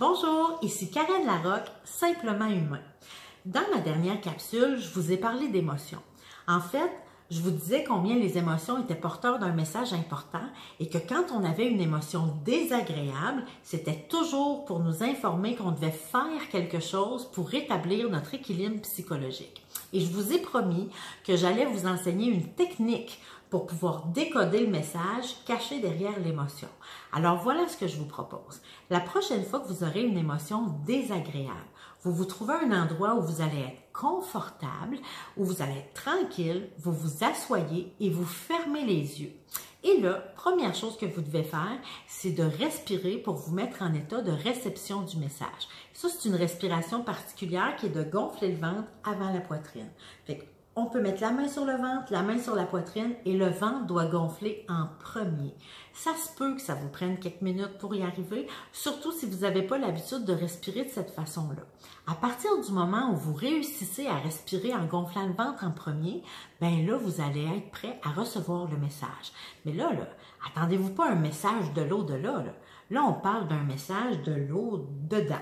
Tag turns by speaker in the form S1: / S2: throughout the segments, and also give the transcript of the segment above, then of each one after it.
S1: Bonjour, ici Karen Larocque, Simplement Humain. Dans ma dernière capsule, je vous ai parlé d'émotions. En fait, je vous disais combien les émotions étaient porteurs d'un message important et que quand on avait une émotion désagréable, c'était toujours pour nous informer qu'on devait faire quelque chose pour rétablir notre équilibre psychologique. Et je vous ai promis que j'allais vous enseigner une technique pour pouvoir décoder le message caché derrière l'émotion. Alors voilà ce que je vous propose. La prochaine fois que vous aurez une émotion désagréable, vous vous trouvez un endroit où vous allez être confortable, où vous allez être tranquille, vous vous asseyez et vous fermez les yeux. Et là, première chose que vous devez faire, c'est de respirer pour vous mettre en état de réception du message. Ça, c'est une respiration particulière qui est de gonfler le ventre avant la poitrine. Fait on peut mettre la main sur le ventre, la main sur la poitrine et le ventre doit gonfler en premier. Ça se peut que ça vous prenne quelques minutes pour y arriver, surtout si vous n'avez pas l'habitude de respirer de cette façon-là. À partir du moment où vous réussissez à respirer en gonflant le ventre en premier, bien là, vous allez être prêt à recevoir le message. Mais là, attendez-vous pas un message de l'au-delà. Là, on parle d'un message de l'eau dedans.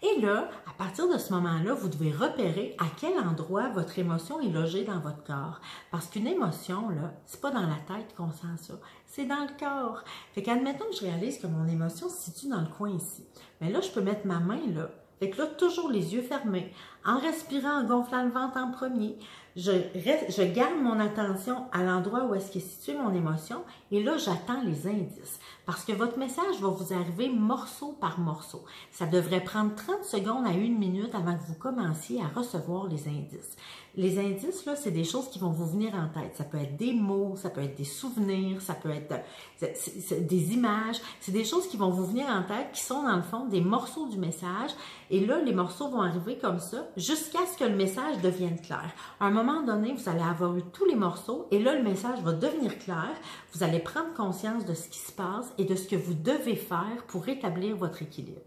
S1: Et là, à partir de ce moment-là, vous devez repérer à quel endroit votre émotion est logée dans votre corps. Parce qu'une émotion, là, c'est pas dans la tête qu'on sent ça, c'est dans le corps. Fait qu'admettons que je réalise que mon émotion se situe dans le coin ici. Mais là, je peux mettre ma main là. Fait que là, toujours les yeux fermés, en respirant, en gonflant le ventre en premier, je garde mon attention à l'endroit où est-ce qu'est située mon émotion et là, j'attends les indices. Parce que votre message va vous arriver morceau par morceau. Ça devrait prendre 30 secondes à 1 minute avant que vous commenciez à recevoir les indices. Les indices, là, c'est des choses qui vont vous venir en tête. Ça peut être des mots, ça peut être des souvenirs, ça peut être des images. C'est des choses qui vont vous venir en tête, qui sont dans le fond des morceaux du message. Et là, les morceaux vont arriver comme ça jusqu'à ce que le message devienne clair. À un moment donné, vous allez avoir eu tous les morceaux et là, le message va devenir clair. Vous allez prendre conscience de ce qui se passe et de ce que vous devez faire pour rétablir votre équilibre.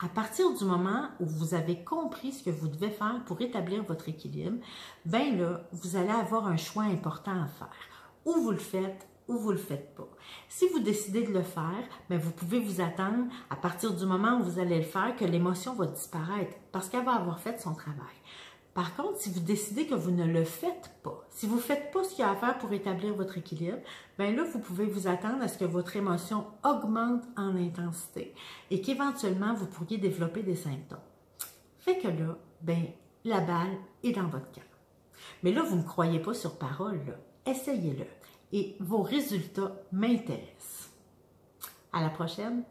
S1: À partir du moment où vous avez compris ce que vous devez faire pour rétablir votre équilibre, bien là, vous allez avoir un choix important à faire. Ou vous le faites, ou vous ne le faites pas. Si vous décidez de le faire, bien vous pouvez vous attendre à partir du moment où vous allez le faire que l'émotion va disparaître parce qu'elle va avoir fait son travail. Par contre, si vous décidez que vous ne le faites pas, si vous ne faites pas ce qu'il y a à faire pour établir votre équilibre, bien là, vous pouvez vous attendre à ce que votre émotion augmente en intensité et qu'éventuellement, vous pourriez développer des symptômes. Fait que là, bien, la balle est dans votre camp. Mais là, vous ne croyez pas sur parole, là. Essayez-le et vos résultats m'intéressent. À la prochaine!